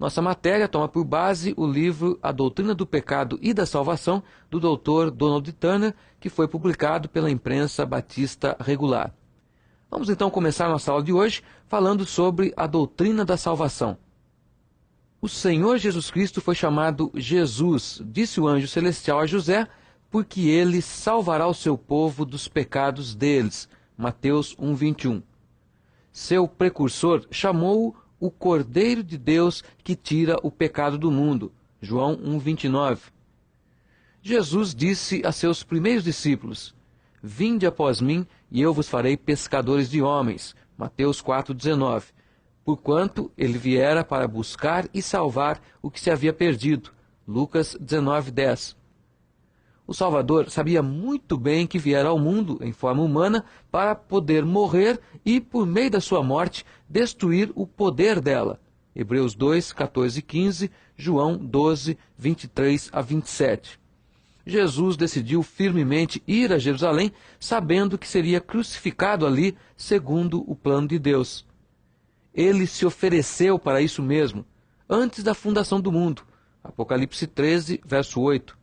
Nossa matéria toma por base o livro A Doutrina do Pecado e da Salvação, do Dr. Donald Turner, que foi publicado pela Imprensa Batista Regular. Vamos então começar nossa aula de hoje falando sobre a doutrina da salvação. O Senhor Jesus Cristo foi chamado Jesus, disse o anjo celestial a José, porque ele salvará o seu povo dos pecados deles. Mateus 1:21. Seu precursor chamou-o o Cordeiro de Deus que tira o pecado do mundo. João 1:29. Jesus disse a seus primeiros discípulos: Vinde após mim, e eu vos farei pescadores de homens. Mateus 4:19. Porquanto ele viera para buscar e salvar o que se havia perdido. Lucas 19:10. O Salvador sabia muito bem que viera ao mundo em forma humana para poder morrer e, por meio da sua morte, destruir o poder dela. Hebreus 2, 14 e 15, João 12, 23 a 27. Jesus decidiu firmemente ir a Jerusalém, sabendo que seria crucificado ali, segundo o plano de Deus. Ele se ofereceu para isso mesmo, antes da fundação do mundo. Apocalipse 13, verso 8.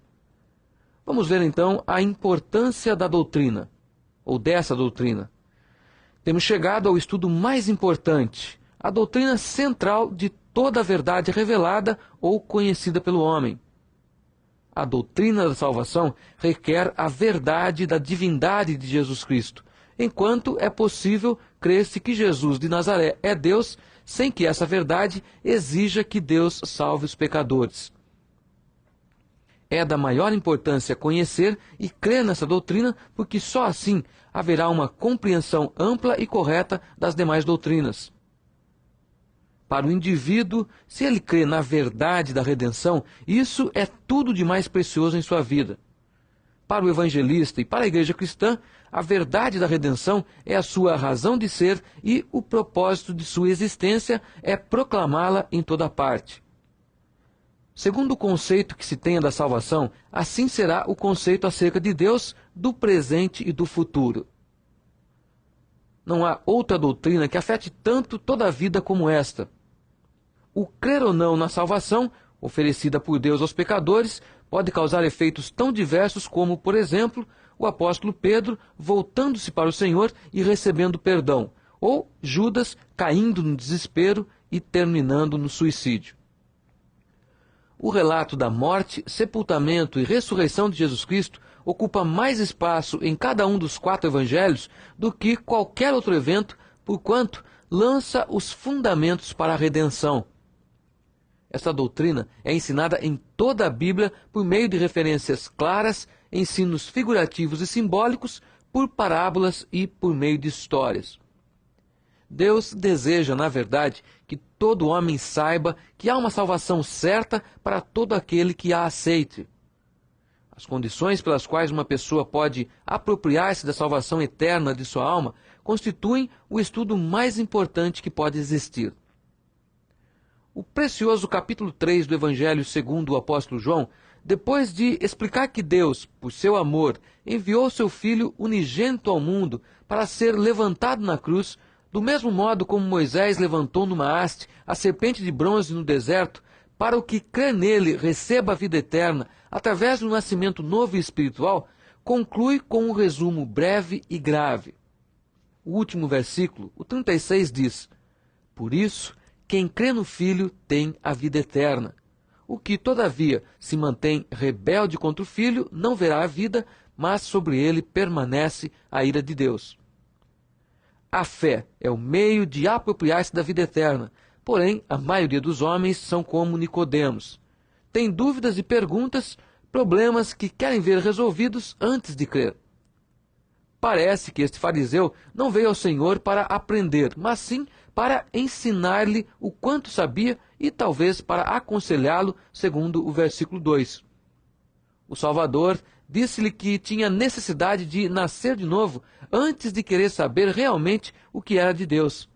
Vamos ver então a importância da doutrina, ou dessa doutrina. Temos chegado ao estudo mais importante, a doutrina central de toda a verdade revelada ou conhecida pelo homem. A doutrina da salvação requer a verdade da divindade de Jesus Cristo, enquanto é possível crer-se que Jesus de Nazaré é Deus, sem que essa verdade exija que Deus salve os pecadores. É da maior importância conhecer e crer nessa doutrina, porque só assim haverá uma compreensão ampla e correta das demais doutrinas. Para o indivíduo, se ele crê na verdade da redenção, isso é tudo de mais precioso em sua vida. Para o evangelista e para a igreja cristã, a verdade da redenção é a sua razão de ser e o propósito de sua existência é proclamá-la em toda parte. Segundo o conceito que se tenha da salvação, assim será o conceito acerca de Deus, do presente e do futuro. Não há outra doutrina que afete tanto toda a vida como esta. O crer ou não na salvação, oferecida por Deus aos pecadores, pode causar efeitos tão diversos como, por exemplo, o apóstolo Pedro voltando-se para o Senhor e recebendo perdão, ou Judas caindo no desespero e terminando no suicídio. O relato da morte, sepultamento e ressurreição de Jesus Cristo ocupa mais espaço em cada um dos 4 evangelhos do que qualquer outro evento, porquanto lança os fundamentos para a redenção. Esta doutrina é ensinada em toda a Bíblia por meio de referências claras, ensinos figurativos e simbólicos, por parábolas e por meio de histórias. Deus deseja, na verdade, que todo homem saiba que há uma salvação certa para todo aquele que a aceite. As condições pelas quais uma pessoa pode apropriar-se da salvação eterna de sua alma constituem o estudo mais importante que pode existir. O precioso capítulo 3 do Evangelho segundo o apóstolo João, depois de explicar que Deus, por seu amor, enviou seu Filho unigênito ao mundo para ser levantado na cruz, do mesmo modo como Moisés levantou numa haste a serpente de bronze no deserto, para o que crê nele receba a vida eterna através do nascimento novo e espiritual, conclui com um resumo breve e grave. O último versículo, o 36, diz: Por isso, quem crê no Filho tem a vida eterna. O que, todavia, se mantém rebelde contra o Filho não verá a vida, mas sobre ele permanece a ira de Deus. A fé é o meio de apropriar-se da vida eterna, porém a maioria dos homens são como Nicodemos. Tem dúvidas e perguntas, problemas que querem ver resolvidos antes de crer. Parece que este fariseu não veio ao Senhor para aprender, mas sim para ensinar-lhe o quanto sabia e talvez para aconselhá-lo, segundo o versículo 2. O Salvador disse-lhe que tinha necessidade de nascer de novo antes de querer saber realmente o que era de Deus.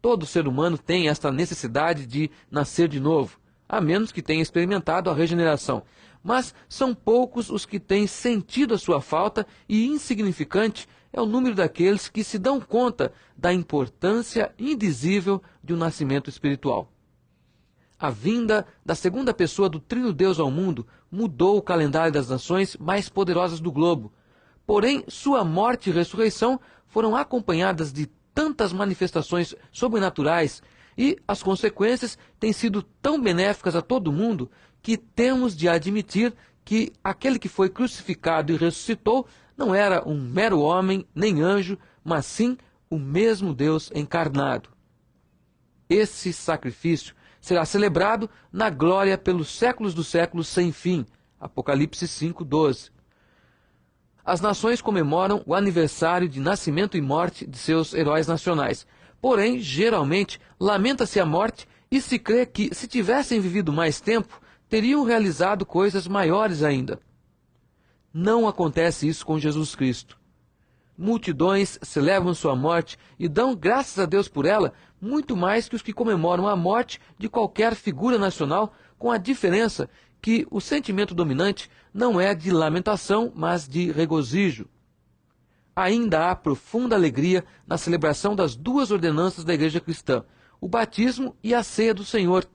Todo ser humano tem esta necessidade de nascer de novo, a menos que tenha experimentado a regeneração. Mas são poucos os que têm sentido a sua falta e insignificante é o número daqueles que se dão conta da importância indizível de um nascimento espiritual. A vinda da segunda pessoa do Trino Deus ao mundo mudou o calendário das nações mais poderosas do globo. Porém, sua morte e ressurreição foram acompanhadas de tantas manifestações sobrenaturais e as consequências têm sido tão benéficas a todo mundo que temos de admitir que aquele que foi crucificado e ressuscitou não era um mero homem nem anjo, mas sim o mesmo Deus encarnado. Esse sacrifício será celebrado na glória pelos séculos dos séculos sem fim. Apocalipse 5:12. As nações comemoram o aniversário de nascimento e morte de seus heróis nacionais. Porém, geralmente, lamenta-se a morte e se crê que, se tivessem vivido mais tempo, teriam realizado coisas maiores ainda. Não acontece isso com Jesus Cristo. Multidões celebram sua morte e dão graças a Deus por ela, muito mais que os que comemoram a morte de qualquer figura nacional, com a diferença que o sentimento dominante não é de lamentação, mas de regozijo. Ainda há profunda alegria na celebração das duas ordenanças da Igreja Cristã, o batismo e a ceia do Senhor,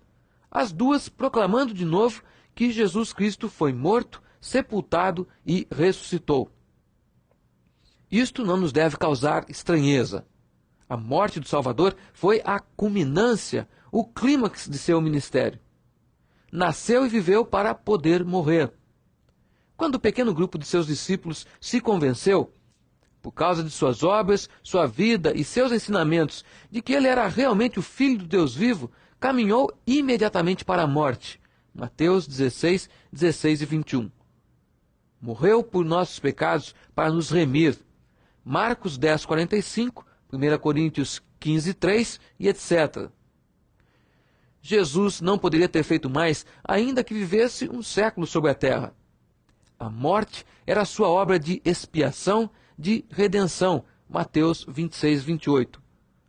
as duas proclamando de novo que Jesus Cristo foi morto, sepultado e ressuscitou. Isto não nos deve causar estranheza. A morte do Salvador foi a culminância, o clímax de seu ministério. Nasceu e viveu para poder morrer. Quando o pequeno grupo de seus discípulos se convenceu, por causa de suas obras, sua vida e seus ensinamentos, de que ele era realmente o Filho do Deus vivo, caminhou imediatamente para a morte. Mateus 16, 16 e 21. Morreu por nossos pecados para nos remir. Marcos 10, 45, 1 Coríntios 15, 3 e etc. Jesus não poderia ter feito mais, ainda que vivesse um século sobre a terra. A morte era a sua obra de expiação, de redenção. Mateus 26, 28.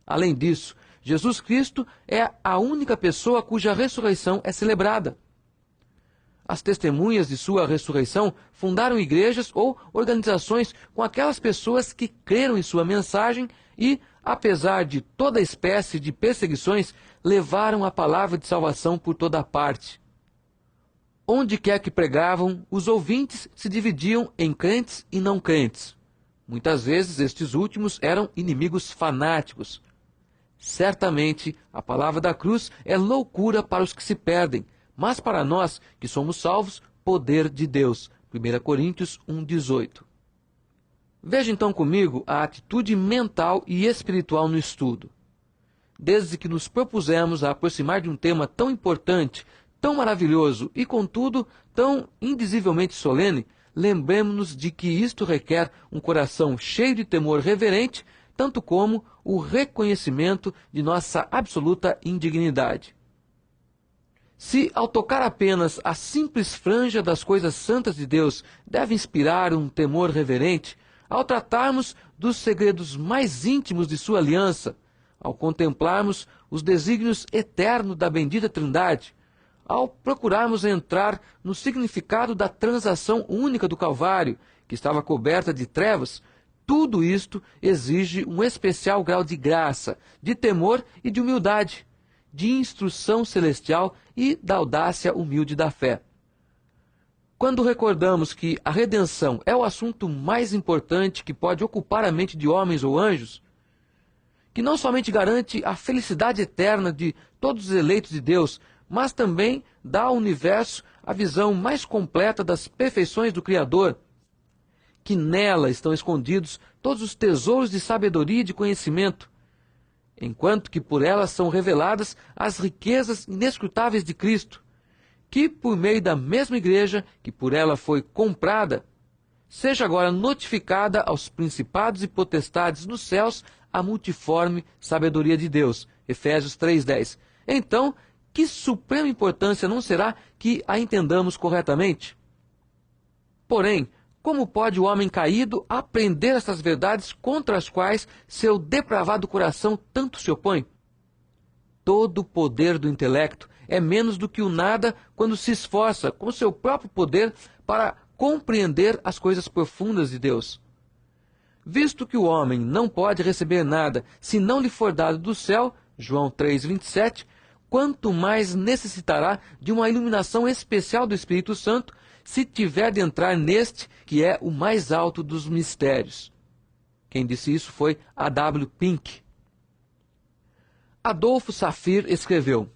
Além disso, Jesus Cristo é a única pessoa cuja ressurreição é celebrada. As testemunhas de sua ressurreição fundaram igrejas ou organizações com aquelas pessoas que creram em sua mensagem e, apesar de toda espécie de perseguições, levaram a palavra de salvação por toda a parte. Onde quer que pregavam, os ouvintes se dividiam em crentes e não crentes. Muitas vezes estes últimos eram inimigos fanáticos. Certamente, a palavra da cruz é loucura para os que se perdem, mas para nós, que somos salvos, poder de Deus. 1 Coríntios 1,18. Veja então comigo a atitude mental e espiritual no estudo. Desde que nos propusemos a aproximar de um tema tão importante, tão maravilhoso e, contudo, tão indizivelmente solene, lembremos-nos de que isto requer um coração cheio de temor reverente, tanto como o reconhecimento de nossa absoluta indignidade. Se, ao tocar apenas a simples franja das coisas santas de Deus, deve inspirar um temor reverente, ao tratarmos dos segredos mais íntimos de sua aliança, ao contemplarmos os desígnios eternos da bendita Trindade, ao procurarmos entrar no significado da transação única do Calvário, que estava coberta de trevas, tudo isto exige um especial grau de graça, de temor e de humildade, de instrução celestial e da audácia humilde da fé. Quando recordamos que a redenção é o assunto mais importante que pode ocupar a mente de homens ou anjos, que não somente garante a felicidade eterna de todos os eleitos de Deus, mas também dá ao universo a visão mais completa das perfeições do Criador, que nela estão escondidos todos os tesouros de sabedoria e de conhecimento, enquanto que por elas são reveladas as riquezas inescrutáveis de Cristo, que por meio da mesma igreja que por ela foi comprada, seja agora notificada aos principados e potestades nos céus a multiforme sabedoria de Deus. Efésios 3:10. Então, que suprema importância não será que a entendamos corretamente? Porém, como pode o homem caído aprender essas verdades contra as quais seu depravado coração tanto se opõe? Todo o poder do intelecto é menos do que o nada quando se esforça com seu próprio poder para compreender as coisas profundas de Deus. Visto que o homem não pode receber nada se não lhe for dado do céu, João 3:27, quanto mais necessitará de uma iluminação especial do Espírito Santo se tiver de entrar neste, que é o mais alto dos mistérios. Quem disse isso foi A. W. Pink. Adolfo Saffir escreveu: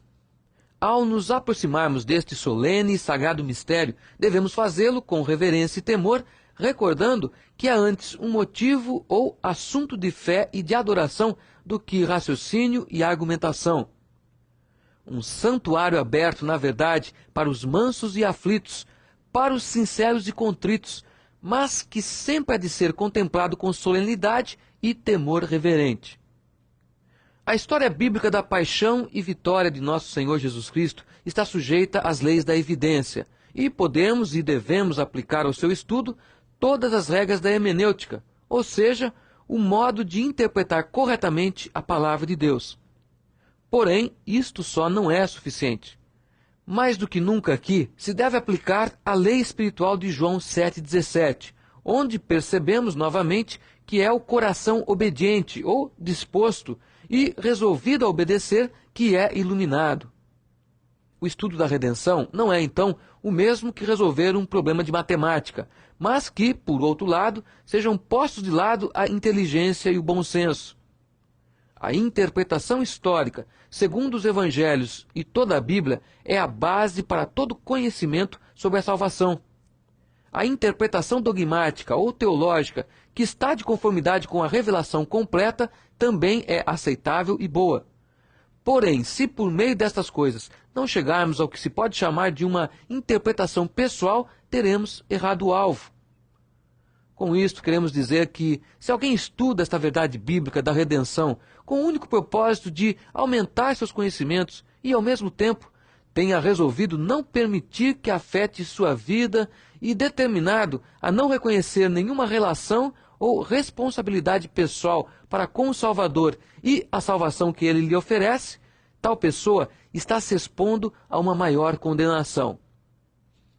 ao nos aproximarmos deste solene e sagrado mistério, devemos fazê-lo com reverência e temor, recordando que é antes um motivo ou assunto de fé e de adoração do que raciocínio e argumentação. Um santuário aberto, na verdade, para os mansos e aflitos, para os sinceros e contritos, mas que sempre há de ser contemplado com solenidade e temor reverente. A história bíblica da paixão e vitória de nosso Senhor Jesus Cristo está sujeita às leis da evidência, e podemos e devemos aplicar ao seu estudo todas as regras da hermenêutica, ou seja, o modo de interpretar corretamente a palavra de Deus. Porém, isto só não é suficiente. Mais do que nunca aqui, se deve aplicar a lei espiritual de João 7,17, onde percebemos novamente que é o coração obediente ou disposto e resolvido a obedecer que é iluminado. O estudo da redenção não é, então, o mesmo que resolver um problema de matemática, mas que, por outro lado, sejam postos de lado a inteligência e o bom senso. A interpretação histórica, segundo os evangelhos e toda a Bíblia, é a base para todo conhecimento sobre a salvação. A interpretação dogmática ou teológica, que está de conformidade com a revelação completa, também é aceitável e boa. Porém, se por meio destas coisas não chegarmos ao que se pode chamar de uma interpretação pessoal, teremos errado o alvo. Com isto, queremos dizer que, se alguém estuda esta verdade bíblica da redenção com o único propósito de aumentar seus conhecimentos e, ao mesmo tempo, tenha resolvido não permitir que afete sua vida e determinado a não reconhecer nenhuma relação ou responsabilidade pessoal para com o Salvador e a salvação que ele lhe oferece, tal pessoa está se expondo a uma maior condenação.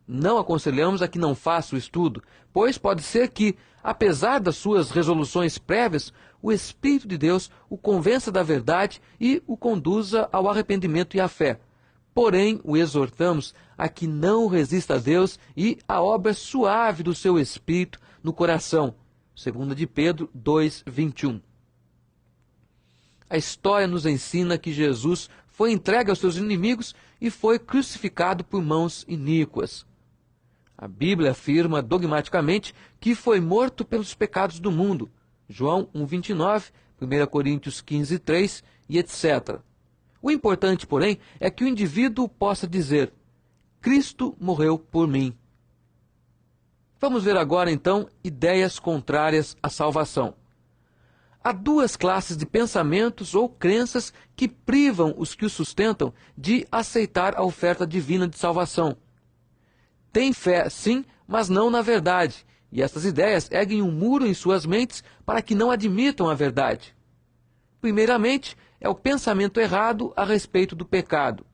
Não aconselhamos a que não faça o estudo, pois pode ser que, apesar das suas resoluções prévias, o Espírito de Deus o convença da verdade e o conduza ao arrependimento e à fé. Porém, o exortamos a que não resista a Deus e à obra suave do seu Espírito no coração. 2 de Pedro 2:21. A história nos ensina que Jesus foi entregue aos seus inimigos e foi crucificado por mãos iníquas. A Bíblia afirma dogmaticamente que foi morto pelos pecados do mundo. João 1:29, 1 Coríntios 15:3 e etc. O importante, porém, é que o indivíduo possa dizer: Cristo morreu por mim. Vamos ver agora, então, ideias contrárias à salvação. Há duas classes de pensamentos ou crenças que privam os que o sustentam de aceitar a oferta divina de salvação. Tem fé, sim, mas não na verdade, e estas ideias erguem um muro em suas mentes para que não admitam a verdade. Primeiramente, é o pensamento errado a respeito do pecado.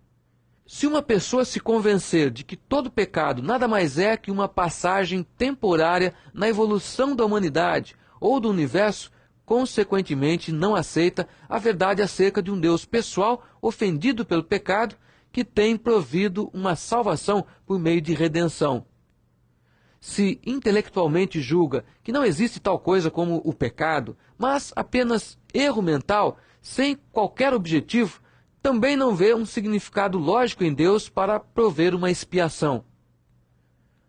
Se uma pessoa se convencer de que todo pecado nada mais é que uma passagem temporária na evolução da humanidade ou do universo, consequentemente não aceita a verdade acerca de um Deus pessoal ofendido pelo pecado que tem provido uma salvação por meio de redenção. Se intelectualmente julga que não existe tal coisa como o pecado, mas apenas erro mental, sem qualquer objetivo, também não vê um significado lógico em Deus para prover uma expiação.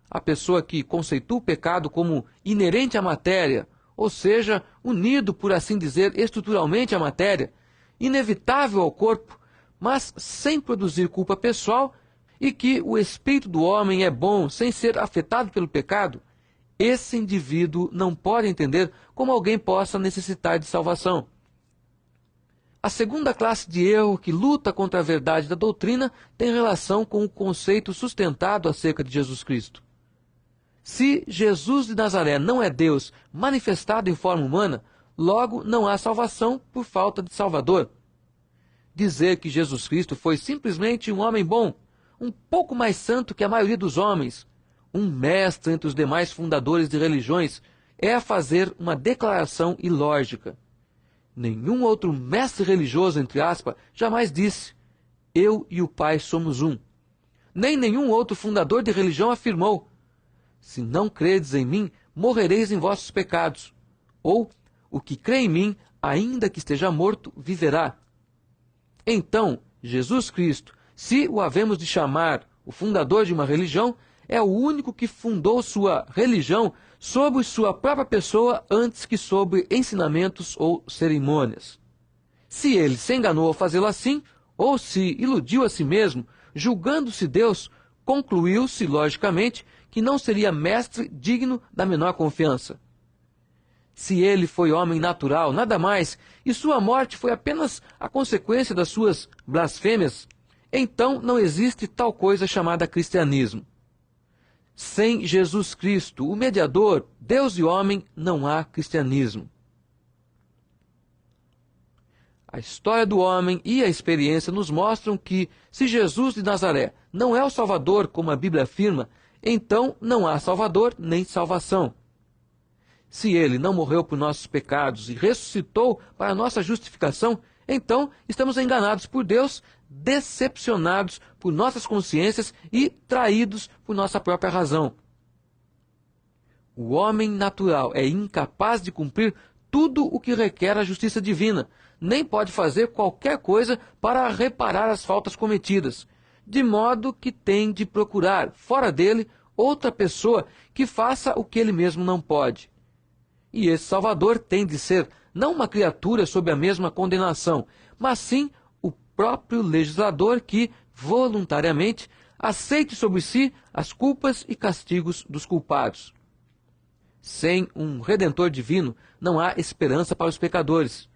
A pessoa que conceitua o pecado como inerente à matéria, ou seja, unido, por assim dizer, estruturalmente à matéria, inevitável ao corpo, mas sem produzir culpa pessoal, e que o espírito do homem é bom sem ser afetado pelo pecado, esse indivíduo não pode entender como alguém possa necessitar de salvação. A segunda classe de erro que luta contra a verdade da doutrina tem relação com o conceito sustentado acerca de Jesus Cristo. Se Jesus de Nazaré não é Deus manifestado em forma humana, logo não há salvação por falta de Salvador. Dizer que Jesus Cristo foi simplesmente um homem bom, um pouco mais santo que a maioria dos homens, um mestre entre os demais fundadores de religiões, é fazer uma declaração ilógica. Nenhum outro mestre religioso, entre aspas, jamais disse: eu e o Pai somos um. Nem nenhum outro fundador de religião afirmou: se não credes em mim, morrereis em vossos pecados. Ou, o que crê em mim, ainda que esteja morto, viverá. Então, Jesus Cristo, se o havemos de chamar o fundador de uma religião, é o único que fundou sua religião sobre sua própria pessoa antes que sobre ensinamentos ou cerimônias. Se ele se enganou ao fazê-lo assim, ou se iludiu a si mesmo, julgando-se Deus, concluiu-se, logicamente, que não seria mestre digno da menor confiança. Se ele foi homem natural, nada mais, e sua morte foi apenas a consequência das suas blasfêmias, então não existe tal coisa chamada cristianismo. Sem Jesus Cristo, o mediador, Deus e homem, não há cristianismo. A história do homem e a experiência nos mostram que, se Jesus de Nazaré não é o Salvador, como a Bíblia afirma, então não há Salvador nem salvação. Se ele não morreu por nossos pecados e ressuscitou para nossa justificação, então estamos enganados por Deus, decepcionados por nossas consciências e traídos por nossa própria razão. O homem natural é incapaz de cumprir tudo o que requer a justiça divina, nem pode fazer qualquer coisa para reparar as faltas cometidas, de modo que tem de procurar, fora dele, outra pessoa que faça o que ele mesmo não pode. E esse Salvador tem de ser não uma criatura sob a mesma condenação, mas sim o próprio legislador que, voluntariamente, aceite sobre si as culpas e castigos dos culpados. Sem um Redentor divino, não há esperança para os pecadores.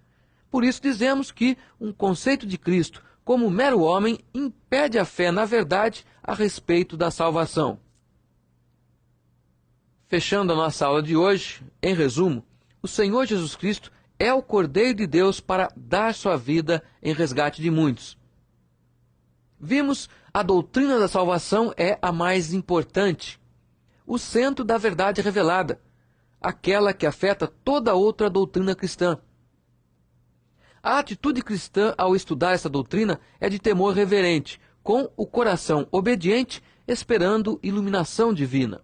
Por isso dizemos que um conceito de Cristo como mero homem impede a fé na verdade a respeito da salvação. Fechando a nossa aula de hoje, em resumo, o Senhor Jesus Cristo é o Cordeiro de Deus para dar sua vida em resgate de muitos. Vimos, a doutrina da salvação é a mais importante, o centro da verdade revelada, aquela que afeta toda outra doutrina cristã. A atitude cristã ao estudar essa doutrina é de temor reverente, com o coração obediente, esperando iluminação divina.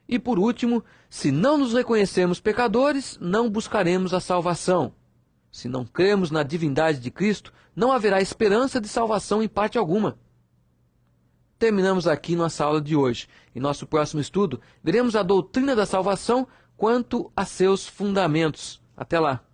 E por último, se não nos reconhecemos pecadores, não buscaremos a salvação. Se não cremos na divindade de Cristo, não haverá esperança de salvação em parte alguma. Terminamos aqui nossa aula de hoje. Em nosso próximo estudo, veremos a doutrina da salvação quanto a seus fundamentos. Até lá!